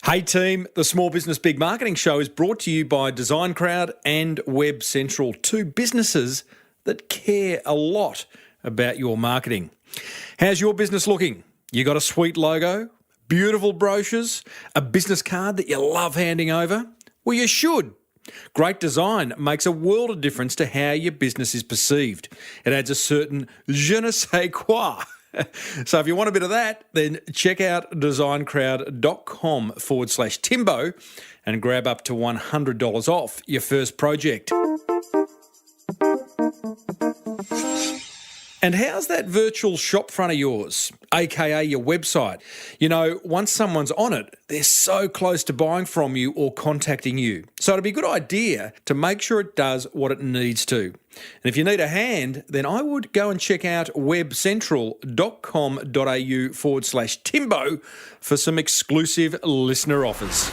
Hey team, the Small Business Big Marketing Show is brought to you by Designcrowd and WebCentral, two businesses that care a lot about your marketing. How's your business looking? You got a sweet logo, beautiful brochures, a business card that you love handing over? Well, you should. Great design makes a world of difference to how your business is perceived. It adds a certain je ne sais quoi. So if you want a bit of that, then check out designcrowd.com/Timbo and grab up to $100 off your first project. And how's that virtual shop front of yours, aka your website? You know, once someone's on it, they're so close to buying from you or contacting you. So it'd be a good idea to make sure it does what it needs to. And if you need a hand, then I would go and check out webcentral.com.au/Timbo for some exclusive listener offers.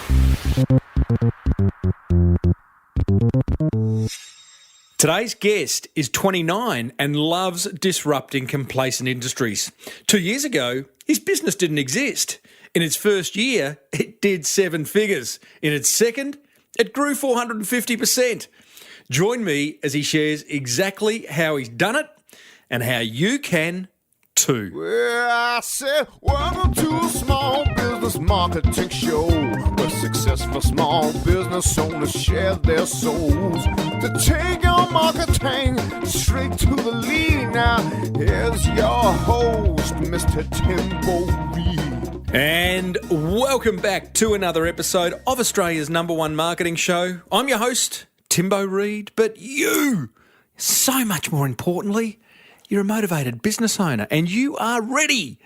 Today's guest is 29 and loves disrupting complacent industries. 2 years ago, his business didn't exist. In its first year, it did 7 figures. In its second, it grew 450%. Join me as he shares exactly how he's done it and how you can too. Well, I said, welcome to a small business marketing show where successful small business owners share their souls to take your marketing straight to the lead. Now, here's your host, Mr. Timbo Reid. And welcome back to another episode of Australia's #1 marketing show. I'm your host, Timbo Reid, but you, so much more importantly, you're a motivated business owner and you are ready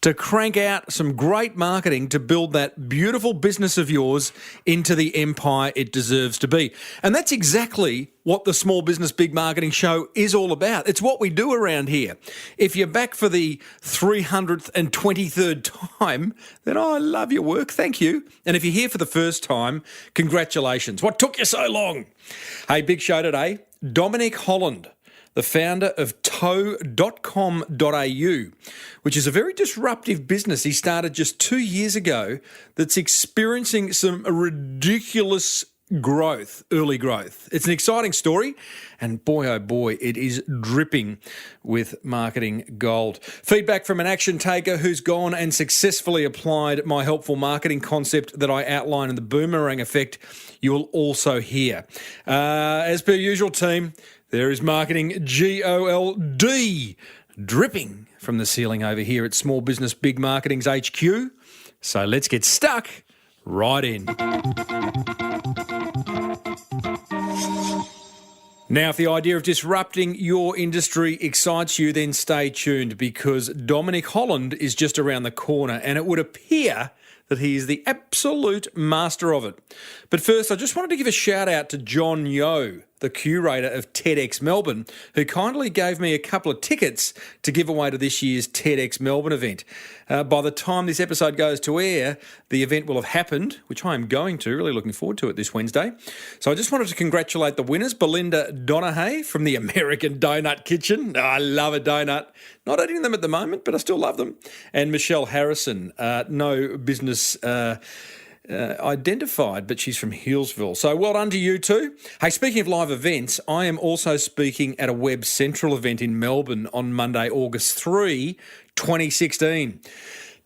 to crank out some great marketing to build that beautiful business of yours into the empire it deserves to be. And that's exactly what the Small Business Big Marketing Show is all about. It's what we do around here. If you're back for the 323rd time, then I love your work. Thank you. And if you're here for the first time, congratulations. What took you so long? Hey, big show today. Dominic Holland, the founder of toe.com.au, which is a very disruptive business he started just 2 years ago that's experiencing some ridiculous growth, early growth. It's an exciting story, and boy, oh boy, it is dripping with marketing gold. Feedback from an action taker who's gone and successfully applied my helpful marketing concept that I outline in the boomerang effect, you will also hear. As per usual, team, there is marketing GOLD dripping from the ceiling over here at Small Business Big Marketing's HQ. So let's get stuck right in. Now, if the idea of disrupting your industry excites you, then stay tuned because Dominic Holland is just around the corner and it would appear that he is the absolute master of it. But first, I just wanted to give a shout out to John Yo, the curator of TEDx Melbourne, who kindly gave me a couple of tickets to give away to this year's TEDx Melbourne event. By the time this episode goes to air, the event will have happened, which I am going to, really looking forward to it this Wednesday. So I just wanted to congratulate the winners, Belinda Donahue from the American Donut Kitchen. Oh, I love a donut. Not eating them at the moment, but I still love them. And Michelle Harrison, no business identified, but she's from Healesville. So well done to you too. Hey, speaking of live events, I am also speaking at a WebCentral event in Melbourne on Monday, August 3, 2016.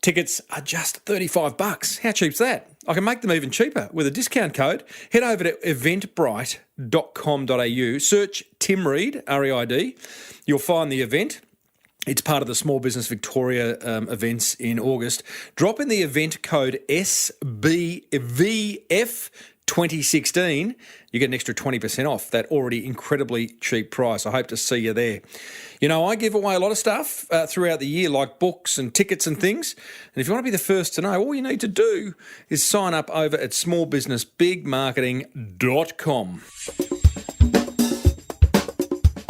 Tickets are just $35. How cheap's that? I can make them even cheaper with a discount code. Head over to eventbrite.com.au, search Tim Reid, R-E-I-D. You'll find the event. It's part of the Small Business Victoria events in August. Drop in the event code SBVF2016. You get an extra 20% off that already incredibly cheap price. I hope to see you there. You know, I give away a lot of stuff throughout the year, like books and tickets and things. And if you want to be the first to know, all you need to do is sign up over at smallbusinessbigmarketing.com.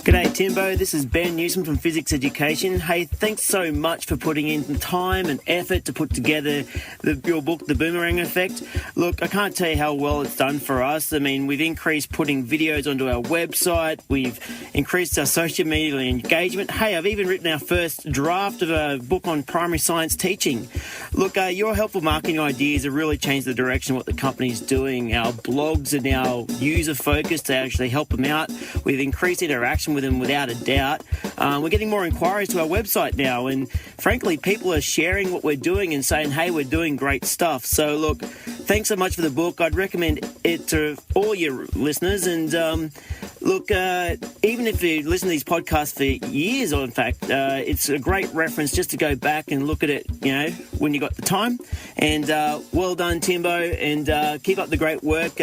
G'day Timbo, this is Ben Newsom from Physics Education. Hey, thanks so much for putting in some time and effort to put together your book, The Boomerang Effect. Look, I can't tell you how well it's done for us. I mean, we've increased putting videos onto our website, we've increased our social media engagement. Hey, I've even written our first draft of a book on primary science teaching. Look, your helpful marketing ideas have really changed the direction of what the company's doing. Our blogs are now user-focused to actually help them out. We've increased interaction with them without a doubt. We're getting more inquiries to our website now, and frankly, people are sharing what we're doing and saying, hey, we're doing great stuff. So look, thanks so much for the book. I'd recommend it to all your listeners, and look, even if you listen to these podcasts for years, or in fact, it's a great reference just to go back and look at it, you know, when you got the time. And well done, Timbo, and keep up the great work.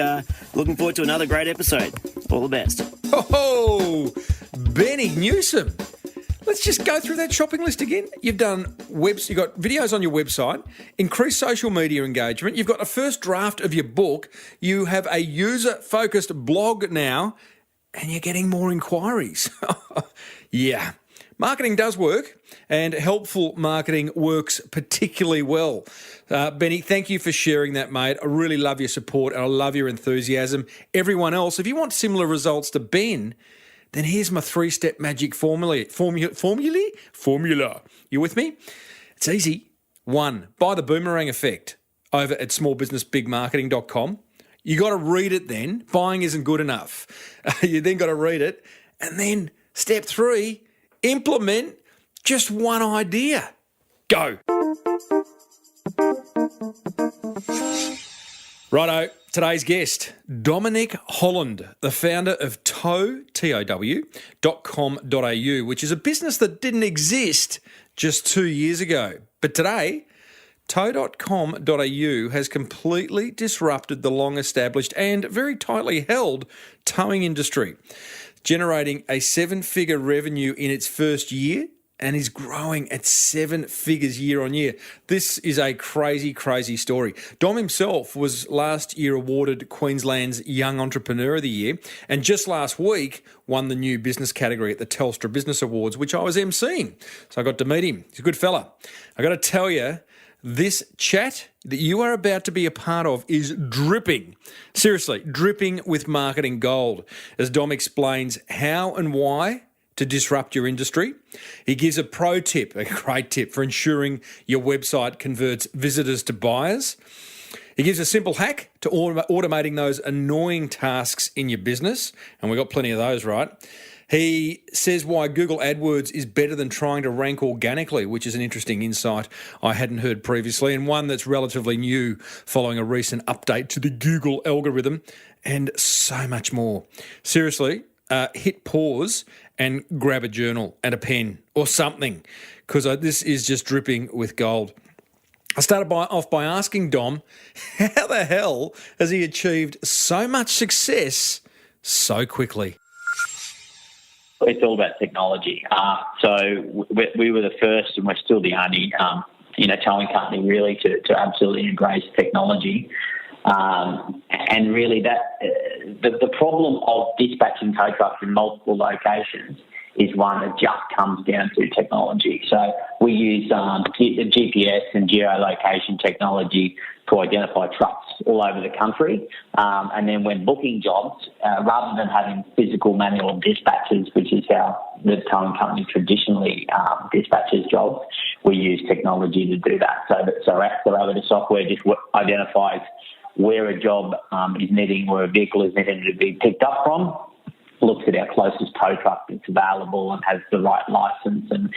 Looking forward to another great episode. All the best. Oh, Benny Newsom. Let's just go through that shopping list again. You've got videos on your website, increased social media engagement, you've got a first draft of your book, you have a user-focused blog now, and you're getting more inquiries. Yeah. Marketing does work, and helpful marketing works particularly well. Benny, thank you for sharing that, mate. I really love your support, and I love your enthusiasm. Everyone else, if you want similar results to Ben, then here's my 3-step magic formula. You with me? It's easy. 1, buy The Boomerang Effect over at smallbusinessbigmarketing.com. You got to read it then. Buying isn't good enough. You then got to read it. And then step 3, implement just one idea. Go. Righto, today's guest, Dominic Holland, the founder of tow.com.au, which is a business that didn't exist just 2 years ago. But today, tow.com.au has completely disrupted the long-established and very tightly held towing industry, generating a 7-figure revenue in its first year and is growing at 7 figures year on year. This is a crazy, crazy story. Dom himself was last year awarded Queensland's Young Entrepreneur of the Year, and just last week won the new business category at the Telstra Business Awards, which I was emceeing. So I got to meet him. He's a good fella. I got to tell you, this chat that you are about to be a part of is dripping, seriously, dripping with marketing gold, as Dom explains how and why to disrupt your industry. He gives a pro tip, a great tip for ensuring your website converts visitors to buyers. He gives a simple hack to automating those annoying tasks in your business, and we've got plenty of those, right? He says why Google AdWords is better than trying to rank organically, which is an interesting insight I hadn't heard previously, and one that's relatively new following a recent update to the Google algorithm, and so much more. Seriously, hit pause and grab a journal and a pen or something, because this is just dripping with gold. I started off by asking Dom, how the hell has he achieved so much success so quickly? It's all about technology. So we were the first, and we're still the only, towing company really to absolutely embrace technology. And really, that the problem of dispatching tow trucks in multiple locations is one that just comes down to technology. So we use GPS and geolocation technology to identify trucks all over the country. And then when booking jobs, rather than having physical manual dispatches, which is how the towing company traditionally dispatches jobs, we use technology to do that. So our accelerator software just identifies where a job is needing, where a vehicle is needing to be picked up from, looks at our closest tow truck that's available and has the right license and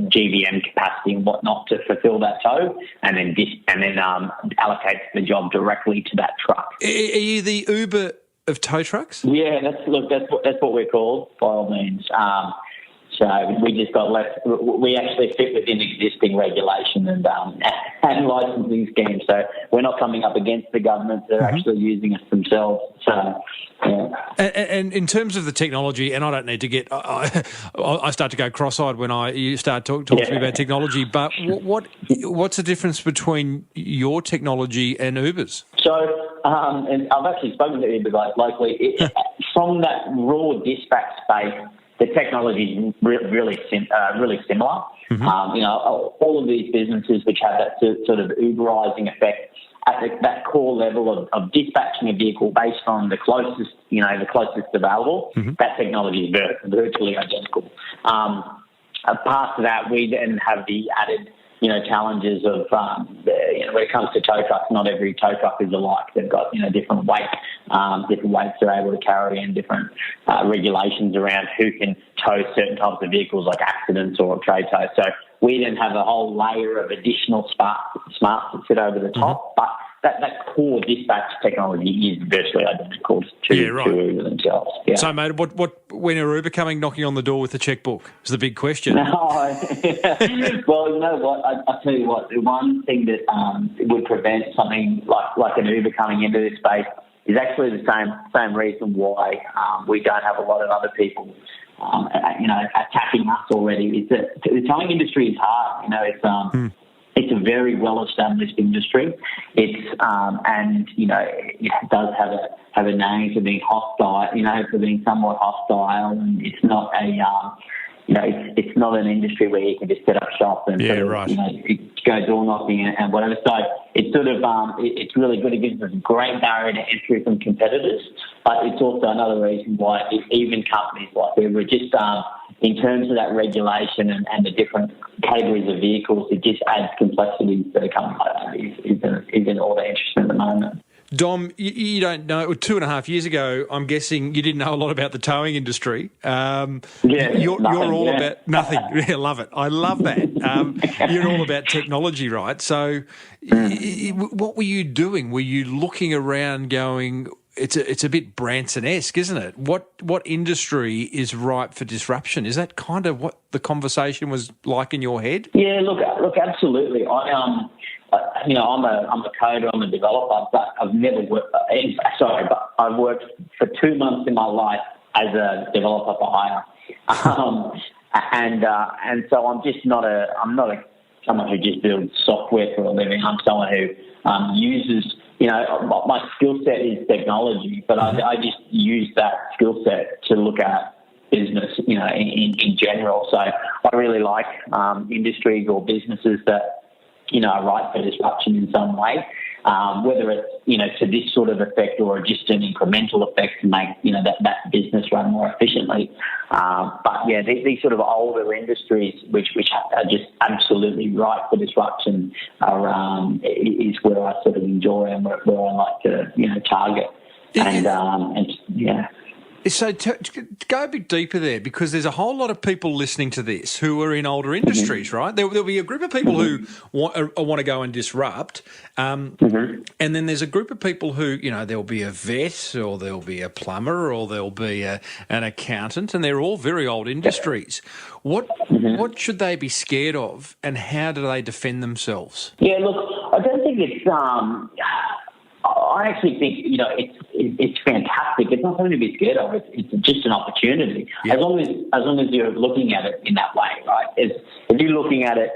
GVM capacity and whatnot to fulfil that tow, and then allocates the job directly to that truck. Are you the Uber of tow trucks? Yeah, that's what we're called by all means. So we just got less. We actually fit within existing regulation and licensing schemes. So we're not coming up against the government; they're actually using us themselves. So, yeah. And in terms of the technology, and I don't need to get, I start to go cross-eyed when you start talking to me about technology. But what's the difference between your technology and Uber's? So, and I've actually spoken to Uber guys locally. from that raw dispatch space, the technology is really similar. All of these businesses which have that sort of Uberizing effect at that core level of dispatching a vehicle based on the closest available, that technology is virtually identical. Past that, we then have the added challenges of, when it comes to tow trucks, not every tow truck is alike. They've got, different weights they're able to carry and different regulations around who can tow certain types of vehicles like accidents or trade tow. So we then have a whole layer of additional smarts that sit over the top, but that core dispatch technology is virtually identical to Uber themselves. Yeah. So, mate, when are Uber coming knocking on the door with the checkbook? Is the big question. Well, you know what? I tell you what. The one thing that would prevent something like an Uber coming into this space is actually the same reason why we don't have a lot of other people, attacking us already. Is that the towing industry is hard. It's a very well-established industry. It's it does have a name for being hostile, for being somewhat hostile, and it's not it's not an industry where you can just set up shop and go door knocking and whatever. So it's sort of it's really good. It gives us a great barrier to entry from competitors, but it's also another reason why even companies like we were just in terms of that regulation and the different categories of vehicles, it just adds complexity to the company that is in all the interest at the moment. Dom, you don't know, 2.5 years ago, I'm guessing you didn't know a lot about the towing industry. You're all about nothing. Yeah, love it. I love that. You're all about technology, right? So what were you doing? Were you looking around going, it's a bit Branson-esque, isn't it? What industry is ripe for disruption? Is that kind of what the conversation was like in your head? Yeah, look, absolutely. I'm a coder, I'm a developer, but I've never worked. But I've worked for 2 months in my life as a developer for hire, and so I'm not someone who just builds software for a living. I'm someone who uses. My skill set is technology, but I just use that skill set to look at business, in general. So I really like industries or businesses that are ripe for disruption in some way, whether it's, to this sort of effect or just an incremental effect to make, that business run more efficiently. But yeah, these sort of older industries, which are just absolutely ripe for disruption, is where I sort of enjoy and where I like to, target. So to go a bit deeper there, because there's a whole lot of people listening to this who are in older industries, right? There'll be a group of people who want to go and disrupt, and then there's a group of people who, there'll be a vet or there'll be a plumber or there'll be an accountant, and they're all very old industries. What should they be scared of, and how do they defend themselves? Yeah, look, I don't think it's... I actually think, it's fantastic. It's not something to be scared of. It's just an opportunity. Yep. As long as you're looking at it in that way, right? If you're looking at it,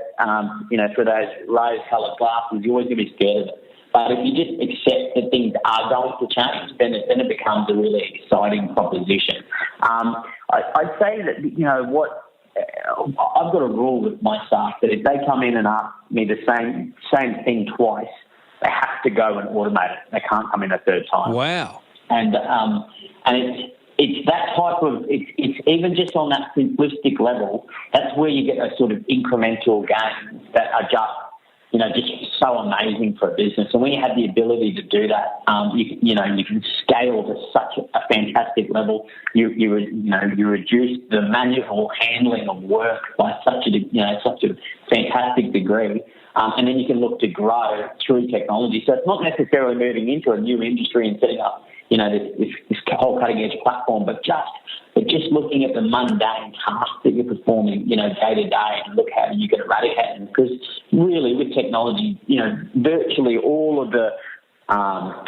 through those rose-coloured glasses, you're always going to be scared of it. But if you just accept that things are going to change, then it becomes a really exciting proposition. I'd say that, I've got a rule with my staff that if they come in and ask me the same thing twice, they have to go and automate it. They can't come in a third time. Wow. And it's that type of, it's even just on that simplistic level, that's where you get those sort of incremental gains that are just so amazing for a business. And when you have the ability to do that, you can scale to such a fantastic level. You reduce the manual handling of work by such a fantastic degree. And then you can look to grow through technology. So it's not necessarily moving into a new industry and setting up, this whole cutting edge platform, but just looking at the mundane tasks that you're performing, day to day, and look how you can eradicate them. Because really, with technology, virtually all of the, bar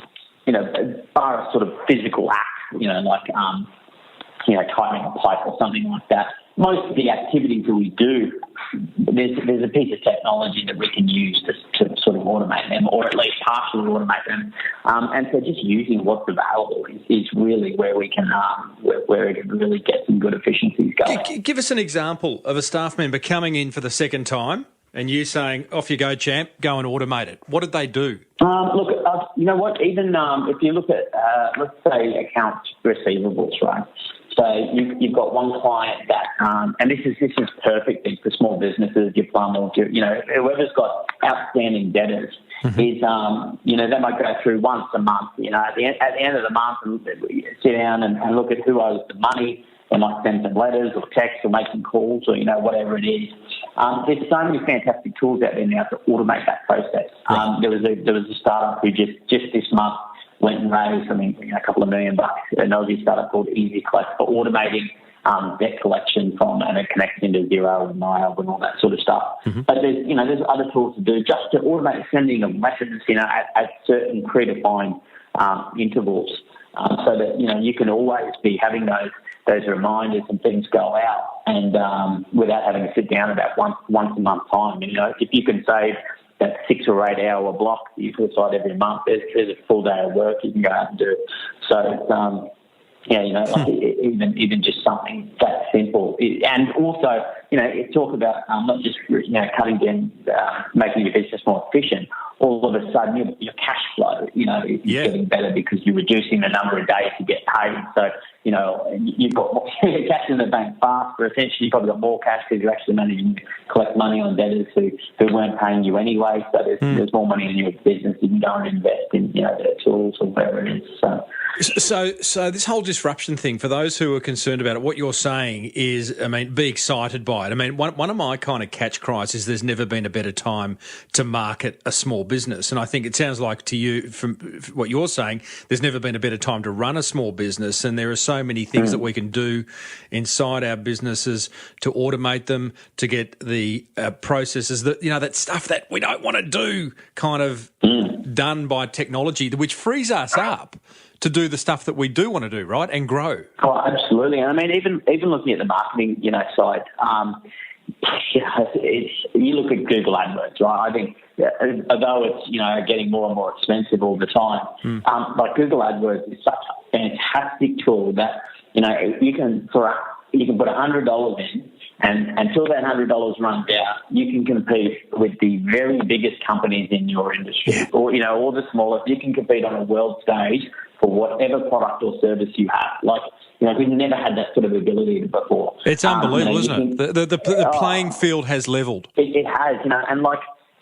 a sort of physical acts, like tightening a pipe or something like that. most of the activities that we do, there's a piece of technology that we can use to sort of automate them, or at least partially automate them. And so just using what's available is really where we can where we can really get some good efficiencies going. Give us an example of a staff member coming in for the second time and you saying, off you go, champ, go and automate it. What did they do? Look, you know what, even if you look at, let's say, accounts receivables, right? So you've got one client that, and this is perfect for small businesses, your plumbers, whoever's got outstanding debtors, is they might go through once a month. At the end of the month, and sit down and look at who owes the money. They might send some letters or texts or make some calls or whatever it is. There's so many fantastic tools out there now to automate that process. There was a startup who just this month went and raised, a couple of $1 million, an Aussie startup called Easy Collect for automating debt collection and it connects into Xero and MyHub and all that sort of stuff. But there's other tools to do just to automate sending of letters, at certain predefined intervals, so that you can always be having those reminders and things go out, and without having to sit down about once a month time. If you can save that 6 or 8 hour block that you put aside every month, there's a full day of work you can go out and do. So even just something that simple, and also talk about not just cutting down, making your business more efficient. All of a sudden, your cash flow, is getting better because you're reducing the number of days you get paid. So, you've got more cash in the bank faster. Essentially, you've probably got more cash because you're actually managing to collect money on debtors who weren't paying you anyway. So there's more money in your business. You can go and invest in, the tools or whatever it is. So this whole disruption thing, for those who are concerned about it, what you're saying is, be excited by it. One of my kind of catch cries is there's never been a better time to market a small business. And I think it sounds like to you, from what you're saying, there's never been a better time to run a small business. And there are so many things that we can do inside our businesses to automate them, to get the processes that stuff that we don't want to do kind of done by technology, which frees us up to do the stuff that we do want to do, right, and grow. Oh, absolutely. Even looking at the marketing, side, you look at Google AdWords, right? I think although it's getting more and more expensive all the time, like Google AdWords is such a fantastic tool that you can put $100 in. And until that $100 runs out, you can compete with the very biggest companies in your industry, or the smallest. You can compete on a world stage for whatever product or service you have. We've never had that sort of ability before. It's unbelievable, isn't it? The playing field has levelled. It has, and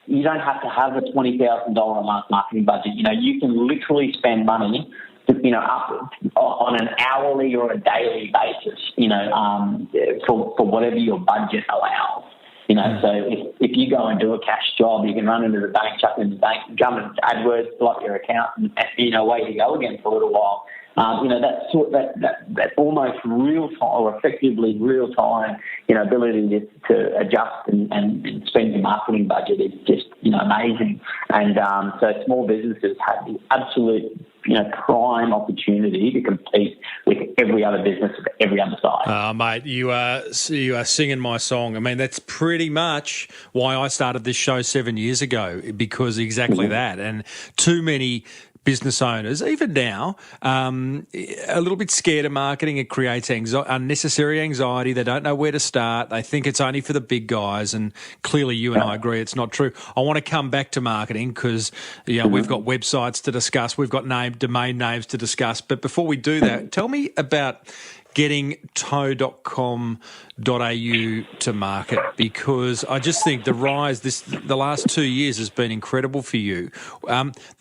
you don't have to have a $20,000 a month marketing budget. You can literally spend money up on an hourly or a daily basis, for whatever your budget allows. So if you go and do a cash job, you can run into the bank, chuck in the bank, jump into AdWords, block your account, and away you go again for a little while. That almost real time, or effectively real time, ability to adjust and spend your marketing budget is just amazing. And so small businesses have the absolute prime opportunity to compete with every other business of every other size. Mate, you are singing my song. That's pretty much why I started this show 7 years ago, because exactly that. And too many business owners, even now, a little bit scared of marketing. It creates unnecessary anxiety. They don't know where to start. They think it's only for the big guys, and clearly you and I agree it's not true. I want to come back to marketing because we've got websites to discuss, we've got domain names to discuss. But before we do that, tell me about getting toe.com.au to market, because I just think the rise the last 2 years has been incredible for you.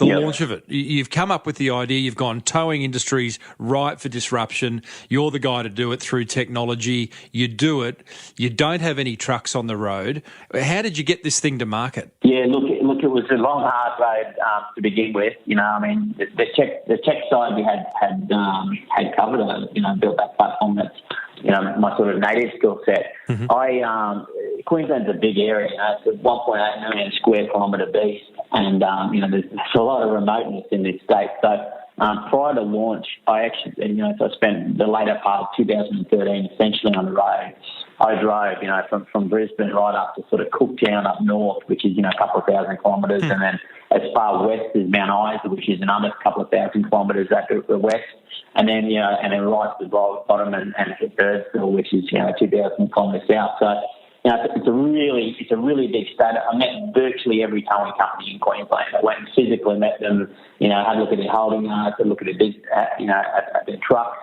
Launch of it. You've come up with the idea, you've gone towing industries ripe for disruption. You're the guy to do it through technology. You do it. You don't have any trucks on the road. How did you get this thing to market? Yeah, look, it was a long, hard road to begin with. The tech side we had covered. Built that platform that's my sort of native skill set. Queensland's a big area. It's a 1.8 million square kilometre beast, and there's a lot of remoteness in this state. So prior to launch, I actually, I spent the later part of 2013 essentially on the road. I drove, from Brisbane right up to sort of Cooktown up north, which is, a couple of thousand kilometres, and then as far west as Mount Isa, which is another couple of thousand kilometres at the west, and then right to the bottom and hit Birdsville, which is 2,000 kilometres south. So it's a really big state. I met virtually every towing company in Queensland. I went and physically met them. Had a look at their holding yards, had a look at their trucks.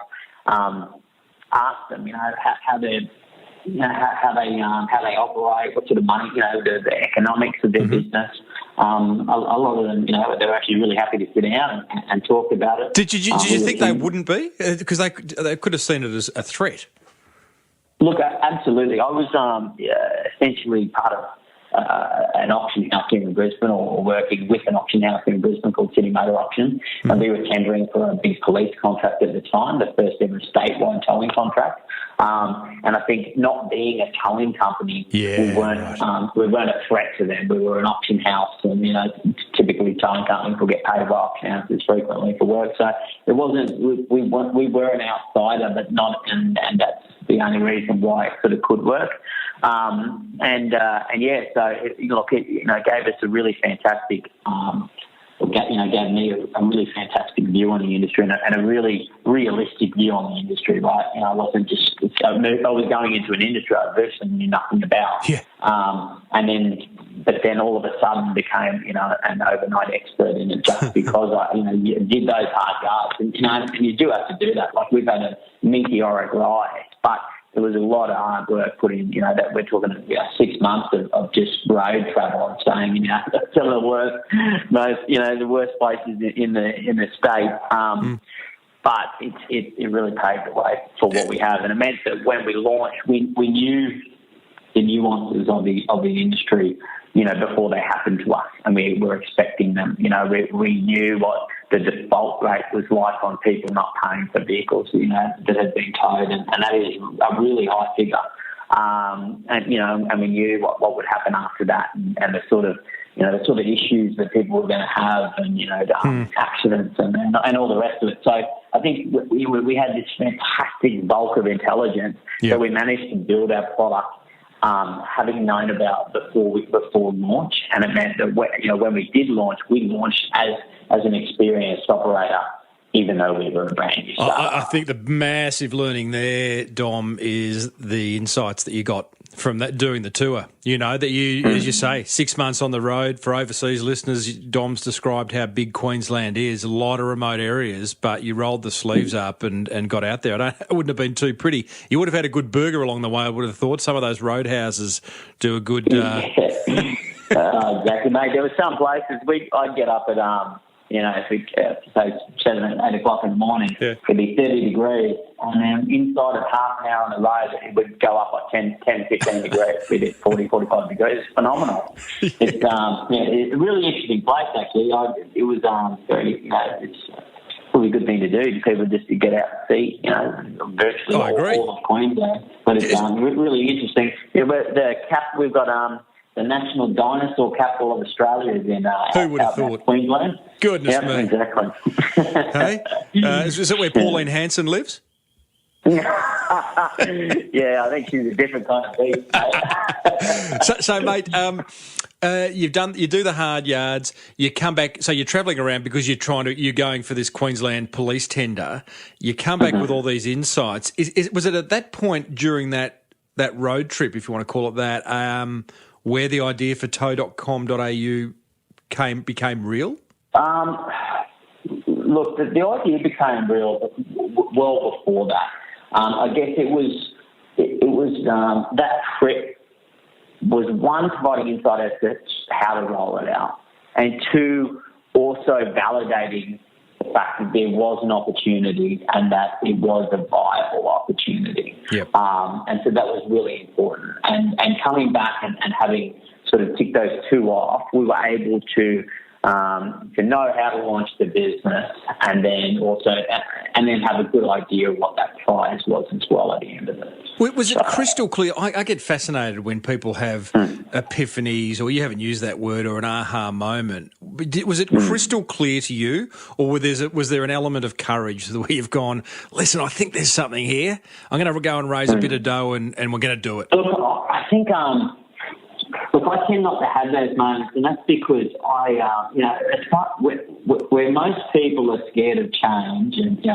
Asked them, how they operate, what sort of money, the economics of their business. A lot of them, they were actually really happy to sit down and talk about it. Did you think they wouldn't be? Because they could have seen it as a threat. Look, absolutely. I was essentially part of an auction house here in Brisbane, or working with an auction house in Brisbane called City Motor Auction, and we were tendering for a big police contract at the time, the first ever statewide towing contract. And I think not being a towing company, we weren't a threat to them. We were an auction house, and typically towing companies will get paid by auction houses frequently for work. So it wasn't. We were an outsider, but not, and that's the only reason why it sort of could work. So it gave us a really fantastic, gave me a really fantastic view on the industry and a really realistic view on the industry, right? I wasn't just, I was going into an industry I virtually knew nothing about. Yeah. But then all of a sudden became, an overnight expert in it just because I, did those hard yards. And you do have to do that. Like, we've had a meteoric rise, but there was a lot of hard work put in, that we're talking 6 months of just road travel and staying in, some of the worst, the worst places in the state. But it really paved the way for what we have. And it meant that when we launched, we knew the nuances of the industry, before they happened to us, and we were expecting them. We knew what the default rate was like on people not paying for vehicles, that had been towed, and that is a really high figure. And we knew what would happen after that, and the sort of issues that people were going to have, and accidents and all the rest of it. So I think we had this fantastic bulk of intelligence that we managed to build our product, having known about before launch, and it meant that when we did launch, we launched as an experienced operator, even though we were a brand new startup. I think the massive learning there, Dom, is the insights that you got from that doing the tour. That you, as you say, 6 months on the road. For overseas listeners, Dom's described how big Queensland is, a lot of remote areas, but you rolled the sleeves up and got out there. It wouldn't have been too pretty. You would have had a good burger along the way, I would have thought. Some of those roadhouses do a good... Exactly, mate. There were some places I'd get up at... say 7 and 8 o'clock in the morning, it could be 30 degrees, and then inside of half an hour on the road, it would go up like 10, 15 degrees. We'd hit 40, 45 degrees. It's phenomenal. It's a really interesting place, actually. It was very, it's probably a good thing to do for people just to get out and see, virtually all of Queensland. But it's really interesting. We've got... the national dinosaur capital of Australia is in Who would have thought? Queensland. Goodness me. Exactly. Hey? Is it where Pauline Hanson lives? Yeah, I think she's a different kind of beast. So, mate, you do the hard yards. You come back. So you're travelling around because you're going for this Queensland police tender. You come back with all these insights. Was it at that point during that road trip, if you want to call it that, where the idea for tow.com.au became real? Look, the idea became real well before that. I guess it was that trip was, one, providing insight as to how to roll it out, and two, also validating the fact that there was an opportunity and that it was a viable opportunity. Yep. And so that was really important. And coming back and having sort of ticked those two off, we were able to know how to launch the business, and then have a good idea of what that prize was as well at the end of it. Was it crystal clear? I get fascinated when people have epiphanies, or you haven't used that word, or an aha moment. Was it crystal clear to you, or was there an element of courage where you've gone, listen, I think there's something here. I'm going to go and raise a bit of dough and we're going to do it? Look, I think, look, I tend not to have those moments, and that's because it's not where most people are scared of change and,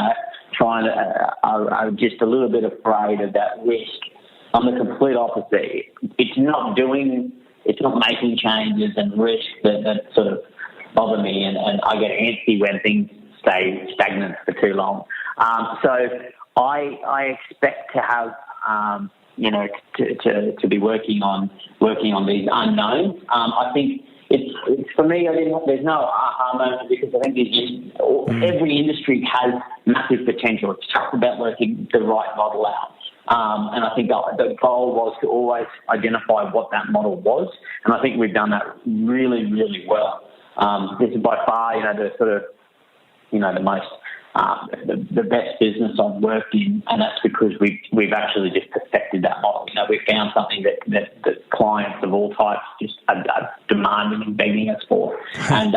are just a little bit afraid of that risk. I'm the complete opposite. It's not making changes and risk that sort of bother me, and I get antsy when things stay stagnant for too long. So I expect to have, to be working on these unknowns. I think it's for me. There's no aha moment, because I think every industry has massive potential. It's just about working the right model out. And I think the goal was to always identify what that model was, and I think we've done that really, really well. This is by far, the sort of, the most, the best business I've worked in, and that's because we've actually just perfected that model. We've found something that clients of all types just are demanding and begging us for, and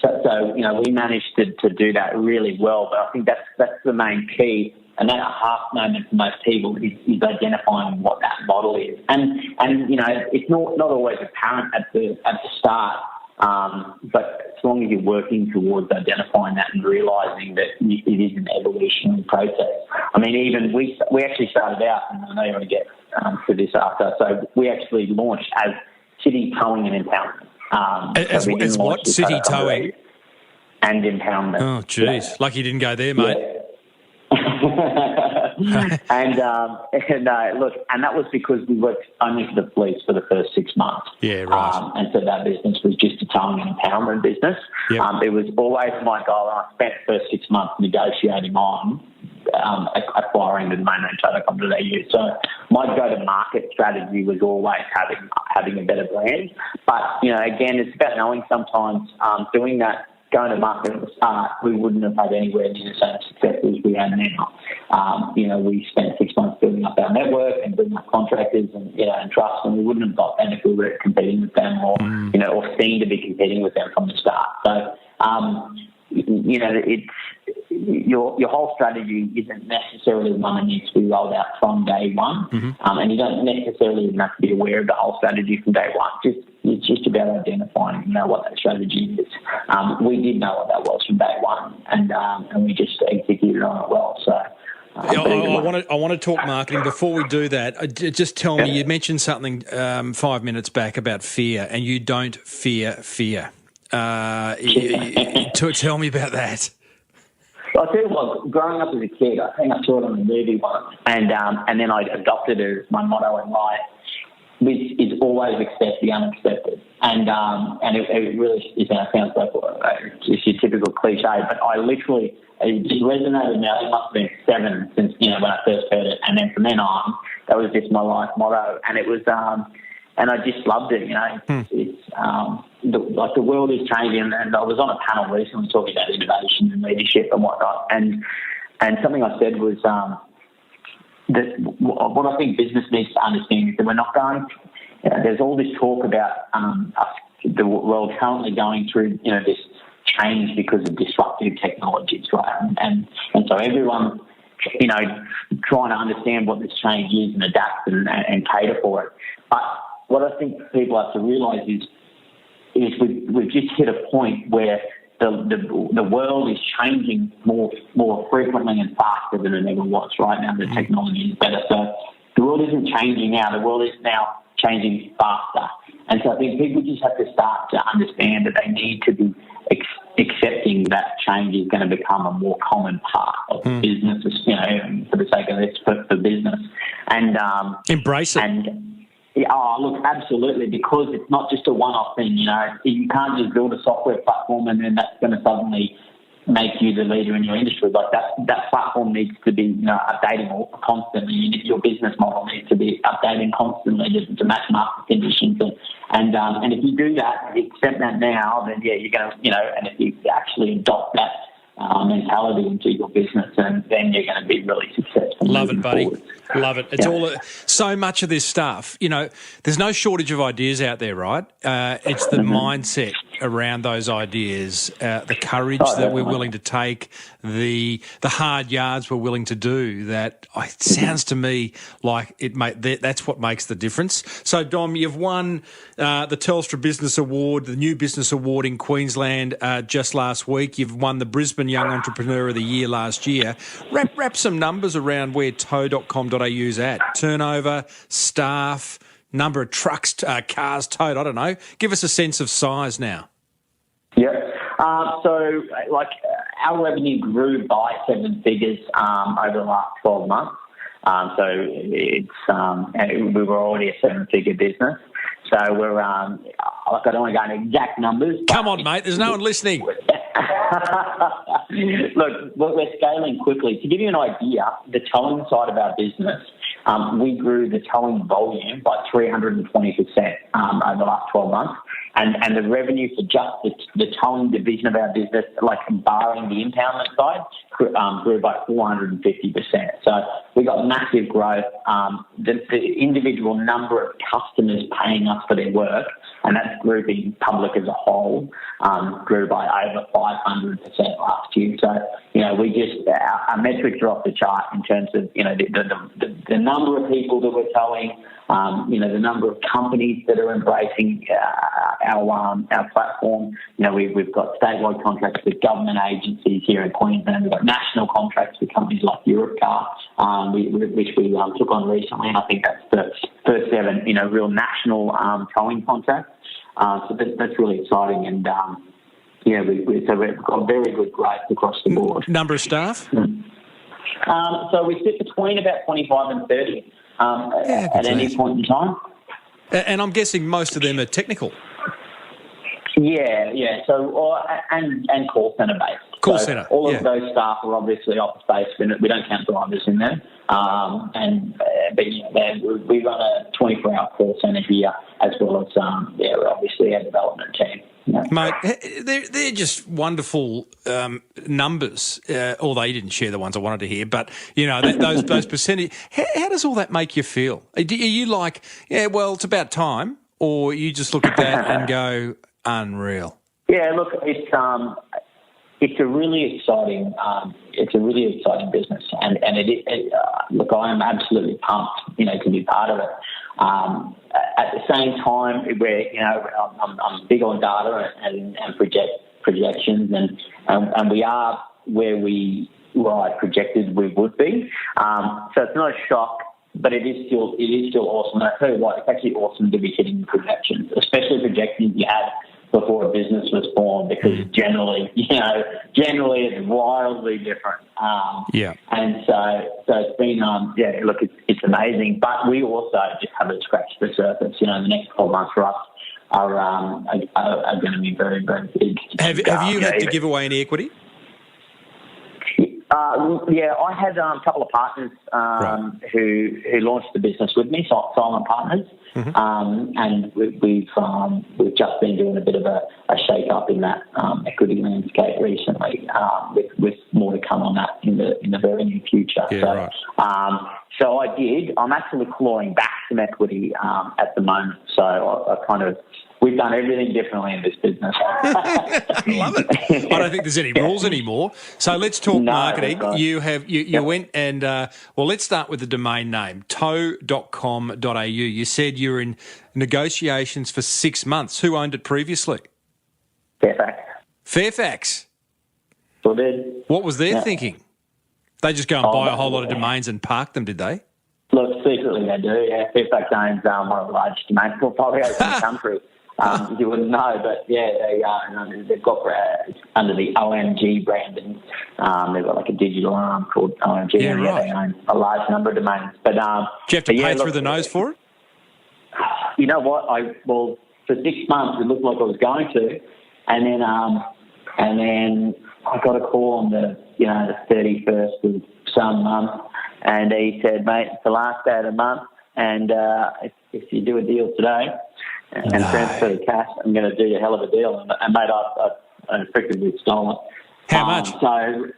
so we managed to do that really well. But I think that's the main key. And that aha moment for most people is identifying what that model is, and it's not always apparent at the start, but as long as you're working towards identifying that and realising that it is an evolutionary process. I mean, even we actually started out, and I know you're going to get to this after. So we actually launched as City Towing and Impoundment. As what? City Towing and Impoundment. Oh, geez, lucky you didn't go there, mate. Yeah. and that was because we worked only for the police for the first 6 months. Yeah, right. And so that business was just a towing and empowerment business. Yep. It was always my goal, and I spent the first 6 months negotiating on acquiring the domain name telecom.au. So my go-to-market strategy was always having a better brand. But, again, it's about knowing sometimes doing that. Going to market at the start, we wouldn't have had anywhere near the same success as we have now. We spent 6 months building up our network and building up contractors and trust, and we wouldn't have got them if we were competing with them or seen to be competing with them from the start. So, it's your whole strategy isn't necessarily one that needs to be rolled out from day one, and you don't necessarily even have to be aware of the whole strategy from day one. It's just about identifying, what that strategy is. We did know what that was from day one, and we just executed on it well. So. I want to talk marketing. Before we do that, just tell me, you mentioned something 5 minutes back about fear, and you don't fear fear. Tell me about that. I'll tell you what, growing up as a kid, I think I saw it on a movie once, and then I adopted it as my motto in life, which is always accept the unexpected. And it really sounds like it's your typical cliche, but it just resonated now. It must have been 7 since, when I first heard it. And then from then on, that was just my life motto. And it was, and I just loved it, It's, the world is changing. And I was on a panel recently talking about innovation and leadership and whatnot. And something I said was, that what I think business needs to understand is that we're not going. There's all this talk about the world currently going through, this change because of disruptive technologies, right? And so everyone, trying to understand what this change is and adapt and cater for it. But what I think people have to realise is we've just hit a point where the world is changing more frequently and faster than it ever was. Right now, the technology is better. So the world isn't changing now. The world is now changing faster. And so I think people just have to start to understand that they need to be accepting that change is going to become a more common part of business, for the sake of this, for business. And embrace it. Look, absolutely, because it's not just a one-off thing. You can't just build a software platform and then that's going to suddenly make you the leader in your industry. Like that platform needs to be updating constantly. Your business model needs to be updating constantly to match market conditions. And if you do that, if you accept that now, then you're going to and if you actually adopt that mentality into your business, and then you're going to be really successful. Love it, buddy. Forward. Love it. It's all so much of this stuff. There's no shortage of ideas out there, right? It's the mindset. around those ideas, the courage that we're willing to take, the hard yards we're willing to do. That it sounds to me like that's what makes the difference. So, Dom, you've won the Telstra Business Award, the New Business Award in Queensland just last week. You've won the Brisbane Young Entrepreneur of the Year last year. Wrap some numbers around where tow.com.au's at. Turnover, staff, number of trucks, cars towed, I don't know. Give us a sense of size now. Yeah. So, our revenue grew by 7 figures over the last 12 months. So we were already a 7-figure business. So we're, I don't want to go into exact numbers. Come on, mate. There's no one listening. Look, we're scaling quickly. To give you an idea, the towing side of our business, we grew the towing volume by 320% over the last 12 months. And the revenue for just the towing division of our business, barring the impoundment side, grew by 450%. So we got massive growth. The individual number of customers paying us for their work, and that's grouping public as a whole, grew by over 500% last year. So, we just, our metrics are off the chart in terms of, the number of people that we're towing, the number of companies that are embracing our platform. We've got statewide contracts with government agencies here in Queensland. We've got national contracts with companies like Europcar, which we took on recently. And I think that's the first ever, real national towing contract. So that's really exciting. And we've got very good growth across the board. Number of staff? So we sit between about 25 and 30 at any point in time. And I'm guessing most of them are technical. Yeah. So, and call centre based. Call centre. All of those staff are obviously office based. We don't count drivers in them. We run a 24-hour call centre here, as well as obviously our development team. Yeah. Mate, they're just wonderful numbers, although you didn't share the ones I wanted to hear. But, those percentage, how does all that make you feel? Are you like, it's about time, or you just look at that and go, unreal? Yeah, look, it's a really exciting business, and look, I am absolutely pumped, to be part of it. At the same time, I'm big on data and projections, and we are where I projected we would be. So it's not a shock, but it is still awesome. And I tell you what, it's actually awesome to be hitting projections, especially projections you had before a business was formed, because generally it's wildly different. And so it's been, look, it's amazing. But we also just haven't scratched the surface. The next 12 months for us are going to be very, very big. Have you had to give away any equity? I had a couple of partners who launched the business with me, silent partners, and we've just been doing a bit of a shake-up in that equity landscape recently, with more to come on that in the very near future. So I did. I'm actually clawing back some equity at the moment. So we've done everything differently in this business. I love it. I don't think there's any rules anymore. So let's talk marketing. You went and, let's start with the domain name, tow.com.au. You said you were in negotiations for 6 months. Who owned it previously? Fairfax? Sure did. What was their thinking? They just go and buy a whole lot of domains and park them, did they? Look, secretly they do, yeah. Fairfax owns one of the largest domain portfolios in the country. You wouldn't know, but they've got under the OMG branding. They've got a digital arm called OMG. Yeah, right. They own a large number of domains. But do you have to pay through the nose for it? You know what? For 6 months it looked like I was going to, and then I got a call on the 31st of some month, and he said, "Mate, it's the last day of the month, and if you do a deal today and transfer the cash, I'm going to do you a hell of a deal." And mate, I effectively stole it. How much? But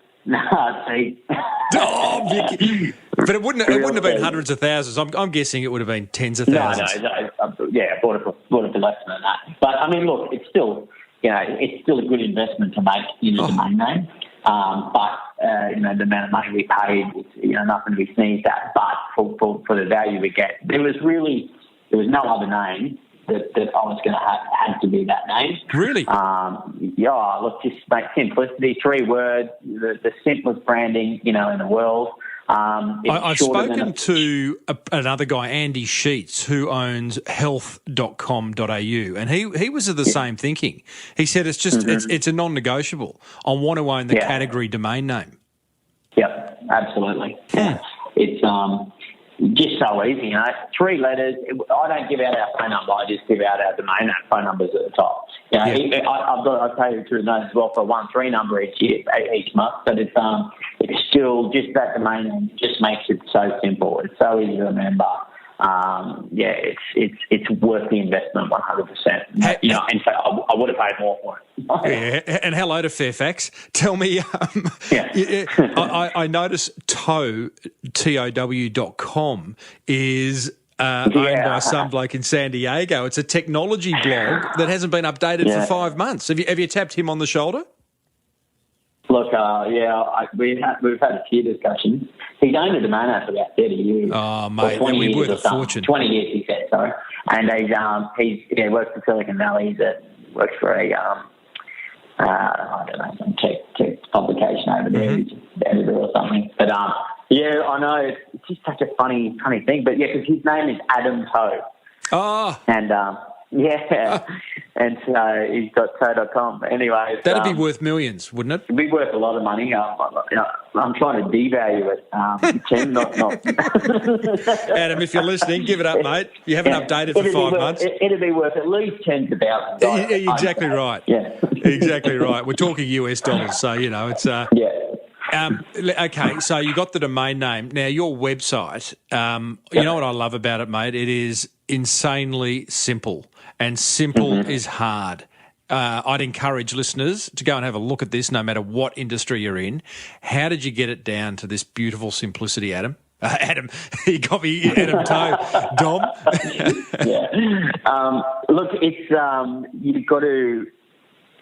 it wouldn't have been hundreds of thousands. I'm guessing it would have been tens of thousands. No, I bought it for less than that. But I mean, look, it's still it's still a good investment to make in a domain name. But the amount of money we paid, nothing to be sneezed at. But for the value we get, there was no other name that I was going to have to be that name. Really? Look, just make simplicity, 3 words, the simplest branding, in the world. I've spoken to another guy, Andy Sheets, who owns health.com.au, and he was of the same thinking. He said it's just it's a non-negotiable. I want to own the category domain name. Yep, absolutely. Yeah. It's just so easy, 3 letters. I don't give out our phone number. I just give out our domain name. Phone numbers at the top. I'll tell you through those as well for a 1-3 number each month. But it's still just that domain name just makes it so simple. It's so easy to remember. It's worth the investment 100%. In fact, I would have paid more for it. Yeah, and hello to Fairfax. Tell me, I notice TOW.com is owned by some bloke in San Diego. It's a technology blog that hasn't been updated for 5 months. Have you tapped him on the shoulder? Look, we've had a few discussions. He's owned a domain name for about 30 years. Oh, mate, that'd be worth a fortune. 20 years, he said, sorry. And he works for Silicon Valley. He works for a, some tech publication over there, editor or something. But, I know, it's just such a funny thing. But, because his name is Adam Toe. Oh. And, and so he's got toe.com. Anyway, that'd be worth millions, wouldn't it? It'd be worth a lot of money. I'm trying to devalue it, Tim. Not. Adam, if you're listening, give it up, mate. You haven't updated for 5 months. It'd be worth at least $10,000. Exactly right. Yeah, exactly right. We're talking US dollars, so it's okay, so you got the domain name. Now, your website, you know what I love about it, mate? It is insanely simple, and simple is hard. I'd encourage listeners to go and have a look at this no matter what industry you're in. How did you get it down to this beautiful simplicity, Adam? Adam, you got me, Adam Toe. Dom? Look, it's you've got to...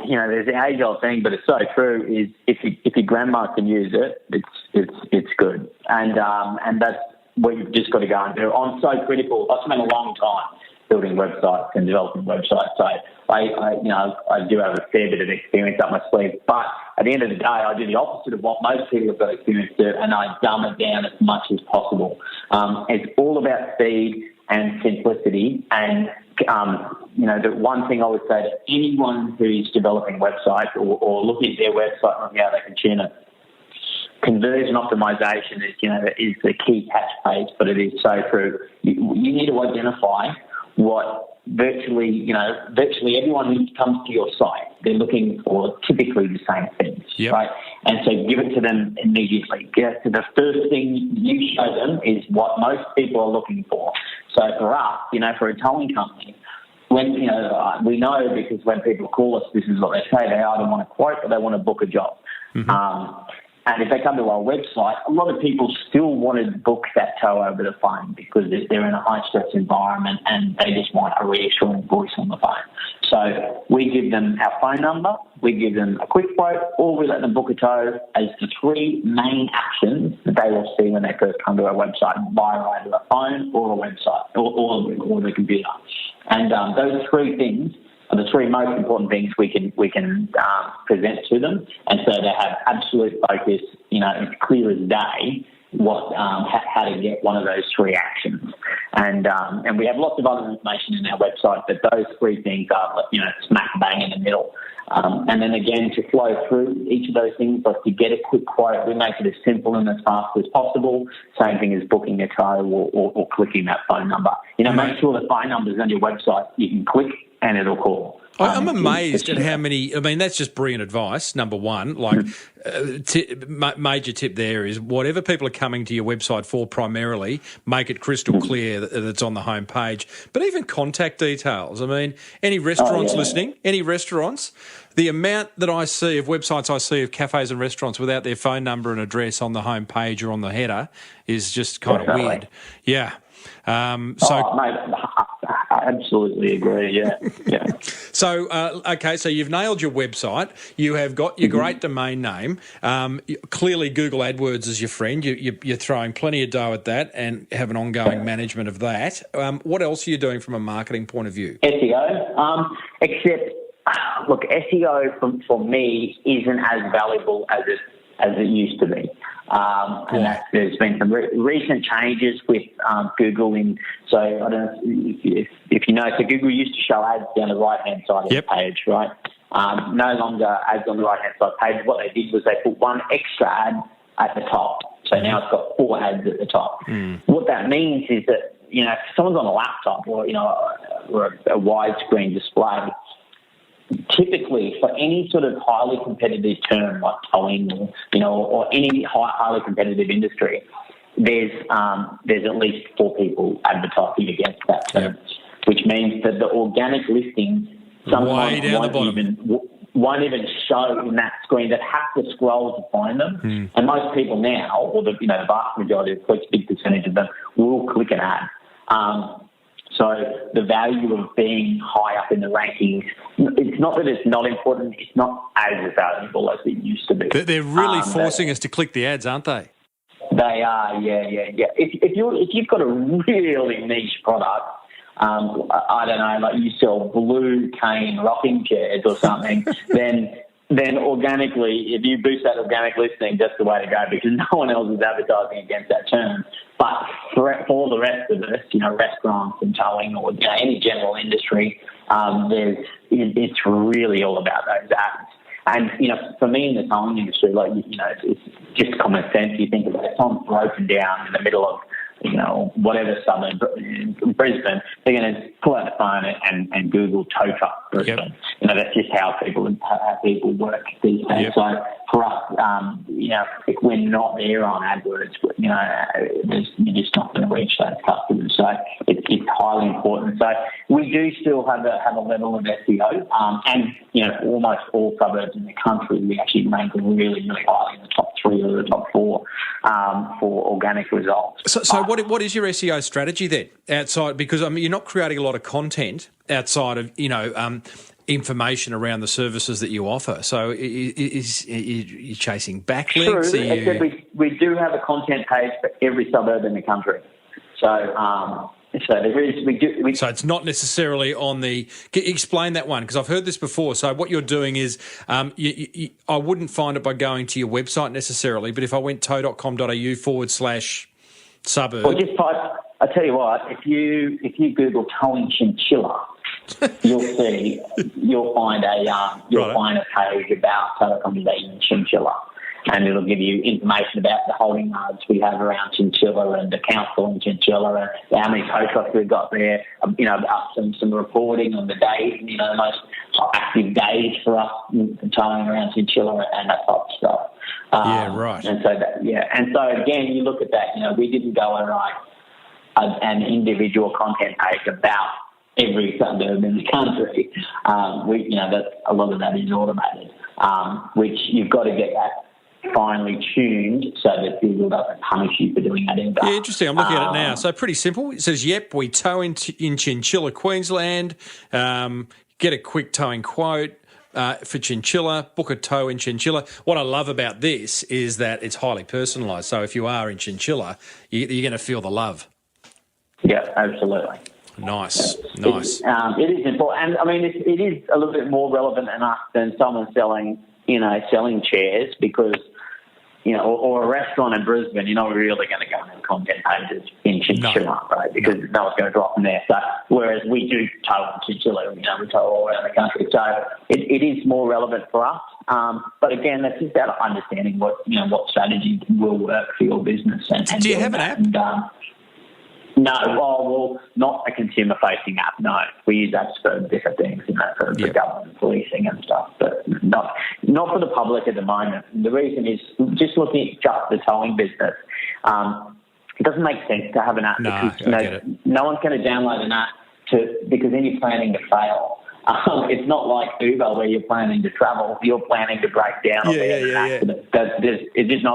there's the age-old thing, but it's so true. Is if your grandma can use it, it's good, and that's what you've just got to go and do. I'm so critical. I spent a long time building websites and developing websites, so I do have a fair bit of experience up my sleeve. But at the end of the day, I do the opposite of what most people have got experience to, and I dumb it down as much as possible. It's all about speed and simplicity, and the one thing I would say to anyone who's developing websites or looking at their website and how they can tune it, conversion optimization is the key catchphrase, but it is so true. You need to identify what virtually everyone who comes to your site, they're looking for typically the same things, right? And so give it to them immediately. So the first thing you show them is what most people are looking for. So for us, for a towing company, when we know, because when people call us, this is what they say: they either want a quote or they want to book a job. And if they come to our website, a lot of people still want to book that tow over the phone because they're in a high-stress environment and they just want a reassuring voice on the phone. So we give them our phone number, we give them a quick quote, or we let them book a tow as the 3 main actions that they will see when they first come to our website via either a phone or a website or the computer. And those 3 things are the 3 most important things we can present to them, and so they have absolute focus. It's clear as day how to get one of those 3 actions, and we have lots of other information in our website, but those 3 things are smack bang in the middle. And then again, to flow through each of those things, like to get a quick quote, we make it as simple and as fast as possible. Same thing as booking a tow or clicking that phone number. Make sure the phone number is on your website. You can click and it'll call. I'm amazed at how many. I mean, that's just brilliant advice. Number one, major tip there is whatever people are coming to your website for primarily, make it crystal clear that it's on the home page. But even contact details. I mean, any restaurants listening, any restaurants, the amount that I see of websites I see of cafes and restaurants without their phone number and address on the home page or on the header is just kind of weird. Yeah. Mate, I absolutely agree. Yeah. So, okay, so you've nailed your website. You have got your great domain name. Clearly, Google AdWords is your friend. You're throwing plenty of dough at that and have an ongoing management of that. What else are you doing from a marketing point of view? SEO, except, look, SEO for me isn't as valuable as it used to be. And there's been some recent changes with Google. So I don't know if you know. So Google used to show ads down the right-hand side of the page, right? No longer ads on the right-hand side page. What they did was they put one extra ad at the top. So now it's got 4 ads at the top. What that means is that, if someone's on a laptop or a widescreen display, typally for any sort of highly competitive term like towing or any highly competitive industry, there's at least 4 people advertising against that term, which means that the organic listings sometimes won't even show in that screen. That have to scroll to find them. And most people now, or the vast majority, a big percentage of them, will click an ad. So the value of being high up in the rankings, it's not that it's not important, it's not as valuable as it used to be. They're really forcing us to click the ads, aren't they? They are, yeah. If you've got a really niche product, I don't know, like you sell blue cane rocking chairs or something, then organically, if you boost that organic listing, that's the way to go, because no one else is advertising against that term. But for the rest of us, restaurants and towing or any general industry, it's really all about those ads. And, for me in the towing industry, it's just common sense. You think about it, someone's broken down in the middle of, whatever suburb in Brisbane, they're going to pull out the phone and Google tow truck Brisbane. That's just how people work these days. Yep. So for us, if we're not there on AdWords, you're just not going to reach those customers. So it's highly important. So we do still have a level of SEO, and almost all suburbs in the country we actually rank really, really highly in the top 3 or the top 4 for organic results. So what is your SEO strategy then outside? Because you're not creating a lot of content outside of information around the services that you offer. So is you chasing backlinks? True, except we do have a content page for every suburb in the country. So there is. So it's not necessarily on the. Explain that one, because I've heard this before. So what you're doing is, I wouldn't find it by going to your website necessarily, but if I went tow.com.au/suburb. Well, just type. I tell you what, if you Google towing chinchilla, you'll find a page about tow.com.au chinchilla. And it'll give you information about the holding yards we have around chinchilla and the council in chinchilla and how many tow trucks we've got there. Some reporting on the days, the most active days for us towing around chinchilla and that type of stuff. Right. And so again, you look at that. We didn't go and write an individual content page about every suburb in the country. That a lot of that is automated, which you've got to get that finely tuned so that Google doesn't punish you for doing that either. Yeah, interesting. I'm looking at it now. So pretty simple. It says, we tow in Chinchilla, Queensland. Get a quick towing quote for Chinchilla. Book a tow in Chinchilla. What I love about this is that it's highly personalised. So if you are in Chinchilla, you're going to feel the love. Yeah, absolutely. Nice. It is important. And, it is a little bit more relevant than someone selling chairs, because, or a restaurant in Brisbane, you're not really going to go on content pages in Chinchilla, right? Because no one's going to drop them there. So, whereas we do tow in Chinchilla, we tow all around the country. So it is more relevant for us. But again, that's just about understanding what strategy will work for your business. And do you have an app? No, not a consumer-facing app, no. We use apps for different things, for government policing and stuff, but not for the public at the moment. The reason is, just looking at just the towing business, it doesn't make sense to have an app, because no one's going to download an app because then you're planning to fail. It's not like Uber where you're planning to travel; you're planning to break down or be in an accident. It's a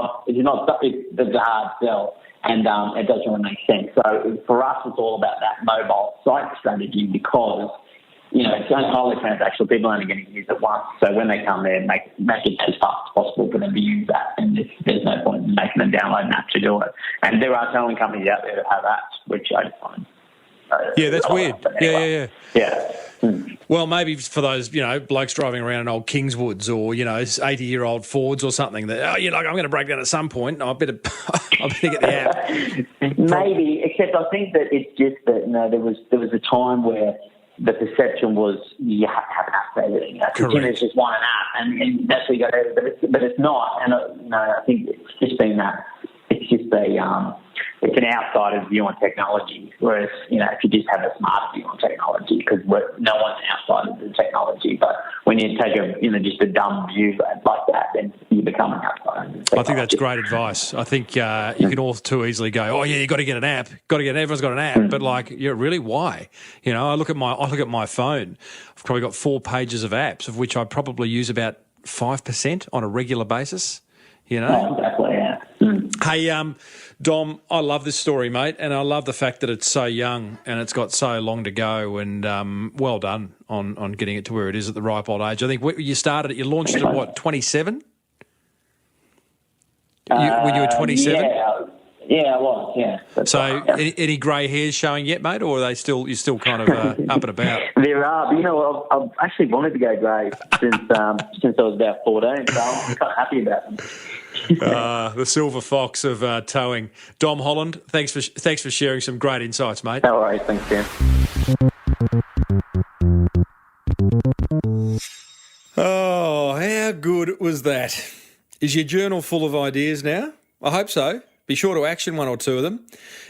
hard sell. And it doesn't really make sense. So for us, it's all about that mobile site strategy because, it's highly transactional. People are only going to use it once. So when they come there, make it as fast as possible for them to use that. And there's no point in making them download an app to do it. And there are towing companies out there that have apps, which I find. Yeah, that's weird. Anyway. Yeah. Well, maybe for those, blokes driving around in old Kingswoods or, 80-year-old Fords or something that, I'm going to break down at some point. I better get the app. Maybe, except I think that it's just that, there was a time where the perception was you have to have an app for everything. Consumers just want an app, and that's what you got to do. But it's not. And I think it's just been that. It's just it's an outsider's view on technology. Whereas, if you just have a smart view on technology, because no one's outside of the technology. But when you take just a dumb view like that, then you become an outsider. I think that's great advice. I think you can all too easily go, oh yeah, you got to get an app. Everyone's got an app, but really, why? I look at my phone. I've probably got 4 pages of apps, of which I probably use about 5% on a regular basis. Oh, exactly. Yeah. Hey, Dom, I love this story, mate, and I love the fact that it's so young and it's got so long to go, and well done on getting it to where it is at the ripe old age. I think you launched it at 27? When you were 27? Yeah, I was, yeah. That's so right, any grey hairs showing yet, mate, or are you're still kind of up and about? There are, but I've actually wanted to go grey since I was about 14, so I'm kind of happy about them. The silver fox of towing. Dom Holland, thanks for sharing some great insights, mate. No worries, thanks, Tim. Oh, how good was that? Is your journal full of ideas now? I hope so. Be sure to action 1 or 2 of them.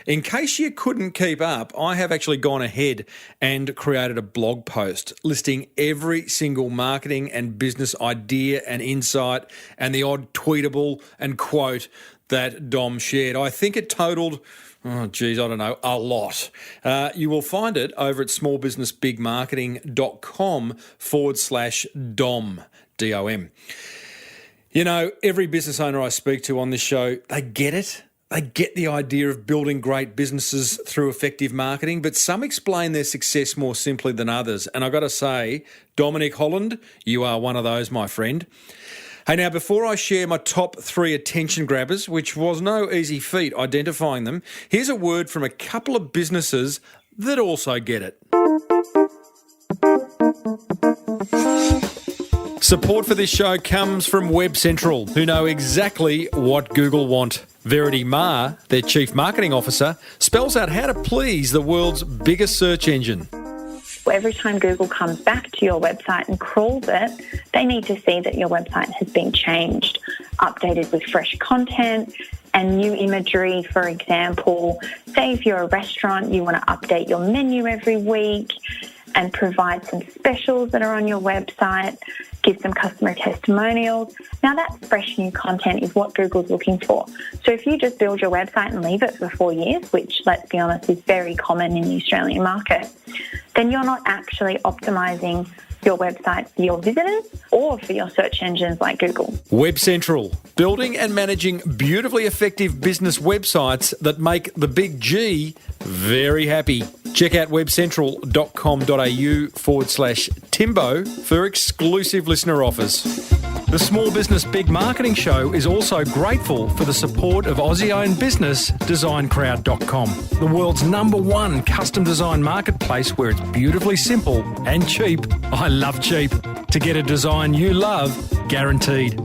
In case you couldn't keep up, I have actually gone ahead and created a blog post listing every single marketing and business idea and insight and the odd tweetable and quote that Dom shared. I think it totaled, a lot. You will find it over at smallbusinessbigmarketing.com/Dom, D-O-M. Every business owner I speak to on this show, they get it. They get the idea of building great businesses through effective marketing, but some explain their success more simply than others. And I've got to say, Dominic Holland, you are one of those, my friend. Hey, now, before I share my top 3 attention grabbers, which was no easy feat identifying them, here's a word from a couple of businesses that also get it. Support for this show comes from WebCentral, who know exactly what Google want. Verity Ma, their Chief Marketing Officer, spells out how to please the world's biggest search engine. Every time Google comes back to your website and crawls it, they need to see that your website has been changed, updated with fresh content and new imagery. For example, say if you're a restaurant, you want to update your menu every week and provide some specials that are on your website, give some customer testimonials. Now that fresh new content is what Google's looking for. So if you just build your website and leave it for 4 years, which, let's be honest, is very common in the Australian market, then you're not actually optimizing your website for your visitors or for your search engines like Google. WebCentral, building and managing beautifully effective business websites that make the big G very happy. Check out webcentral.com.au/Timbo for exclusive listener offers. The Small Business Big Marketing Show is also grateful for the support of Aussie-owned business Designcrowd.com, the world's #1 custom design marketplace where it's beautifully simple and cheap. I love cheap. To get a design you love, guaranteed.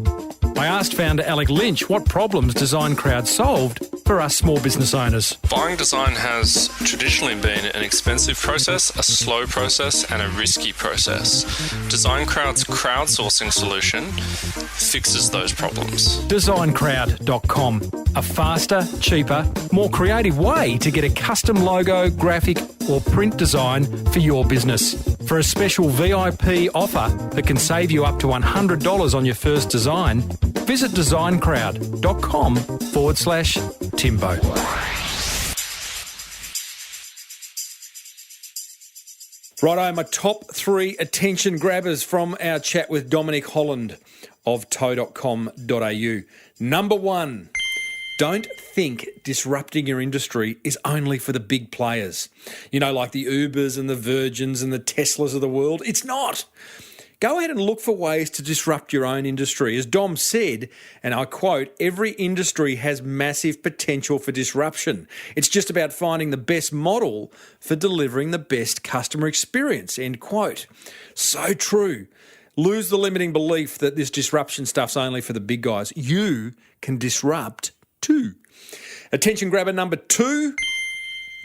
I asked founder Alec Lynch what problems Designcrowd solved for us small business owners. Buying design has traditionally been an expensive process, a slow process, and a risky process. Designcrowd's crowdsourcing solution fixes those problems. Designcrowd.com, a faster, cheaper, more creative way to get a custom logo, graphic, or print design for your business. For a special VIP offer that can save you up to $100 on your first design, visit designcrowd.com/Timbo. Righto, my top 3 attention grabbers from our chat with Dominic Holland of tow.com.au. Number 1, don't think disrupting your industry is only for the big players. Like the Ubers and the Virgins and the Teslas of the world. It's not. Go ahead and look for ways to disrupt your own industry. As Dom said, and I quote, every industry has massive potential for disruption. It's just about finding the best model for delivering the best customer experience, end quote. So true. Lose the limiting belief that this disruption stuff's only for the big guys. You can disrupt too. Attention grabber number 2.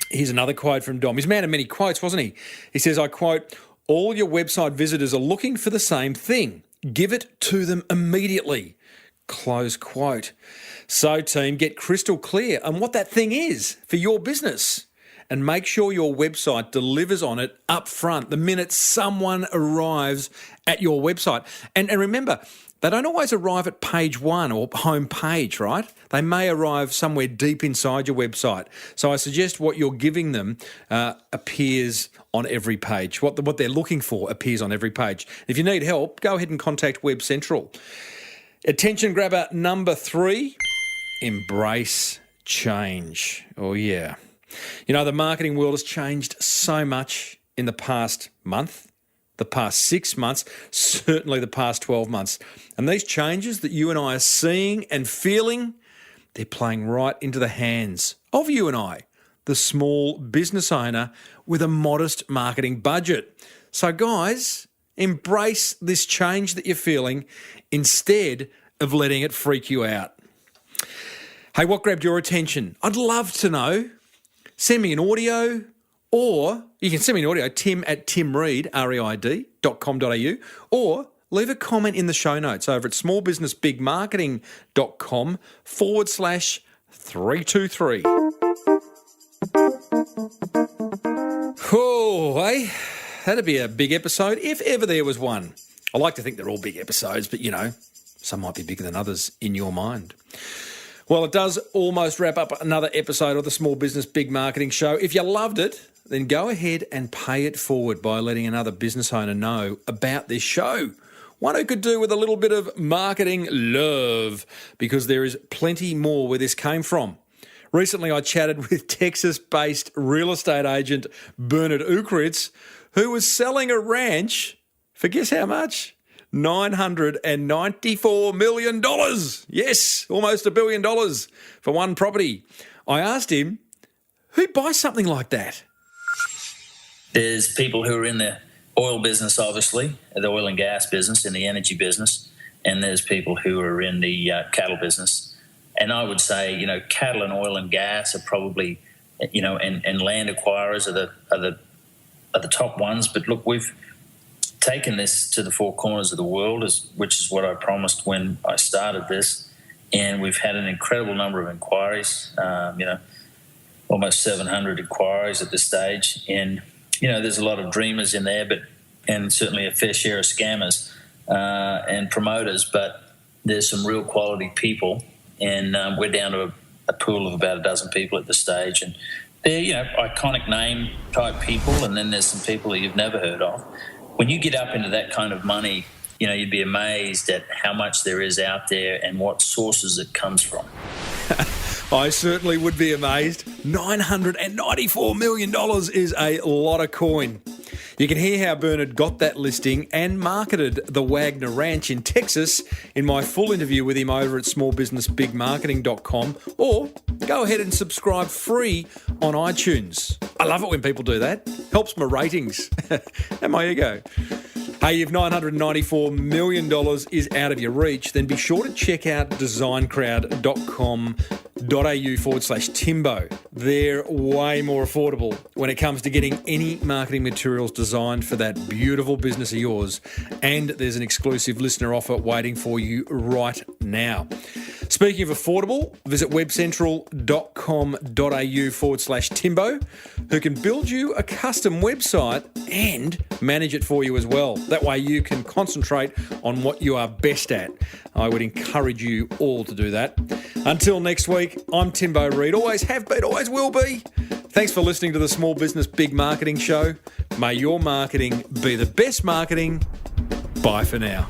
Here's another quote from Dom. He's a man of many quotes, wasn't he? He says, I quote, all your website visitors are looking for the same thing. Give it to them immediately. Close quote. So, team, get crystal clear on what that thing is for your business and make sure your website delivers on it up front the minute someone arrives at your website. And remember, they don't always arrive at page 1 or home page, right? They may arrive somewhere deep inside your website. So I suggest what you're giving them appears on every page. What they're looking for appears on every page. If you need help, go ahead and contact WebCentral. Attention grabber number 3, embrace change. Oh, yeah. The marketing world has changed so much in the past month, the past 6 months, certainly the past 12 months. And these changes that you and I are seeing and feeling, they're playing right into the hands of you and I, the small business owner with a modest marketing budget. So guys, embrace this change that you're feeling instead of letting it freak you out. Hey, what grabbed your attention? I'd love to know. Send me an audio, or you can send me an audio, tim@timreid, reid.com.au, or leave a comment in the show notes over at smallbusinessbigmarketing.com/323. Oh, hey, that'd be a big episode if ever there was one. I like to think they're all big episodes, but some might be bigger than others in your mind. Well, it does almost wrap up another episode of the Small Business Big Marketing Show. If you loved it, then go ahead and pay it forward by letting another business owner know about this show. One who could do with a little bit of marketing love, because there is plenty more where this came from. Recently, I chatted with Texas-based real estate agent Bernard Ukritz, who was selling a ranch for guess how much? $994 million. Yes, almost $1 billion for one property. I asked him, who'd buy something like that? There's people who are in the oil business, obviously, the oil and gas business, in the energy business, and there's people who are in the cattle business. And I would say, cattle and oil and gas are probably, and land acquirers are the top ones. But look, we've taken this to the four corners of the world, which is what I promised when I started this, and we've had an incredible number of inquiries. Almost 700 inquiries at this stage, and there's a lot of dreamers in there, and certainly a fair share of scammers and promoters. But there's some real quality people, and we're down to a pool of about a dozen people at this stage, and they're iconic name type people, and then there's some people that you've never heard of. When you get up into that kind of money, you'd be amazed at how much there is out there and what sources it comes from. I certainly would be amazed. $994 million is a lot of coin. You can hear how Bernard got that listing and marketed the Wagner Ranch in Texas in my full interview with him over at smallbusinessbigmarketing.com, or go ahead and subscribe free on iTunes. I love it when people do that. Helps my ratings and my ego. Hey, if $994 million is out of your reach, then be sure to check out designcrowd.com.au/Timbo. They're way more affordable when it comes to getting any marketing materials designed for that beautiful business of yours. And there's an exclusive listener offer waiting for you right now. Speaking of affordable, visit webcentral.com.au/Timbo, who can build you a custom website and manage it for you as well. That way you can concentrate on what you are best at. I would encourage you all to do that. Until next week, I'm Timbo Reid. Always have been, always will be. Thanks for listening to the Small Business Big Marketing Show. May your marketing be the best marketing. Bye for now.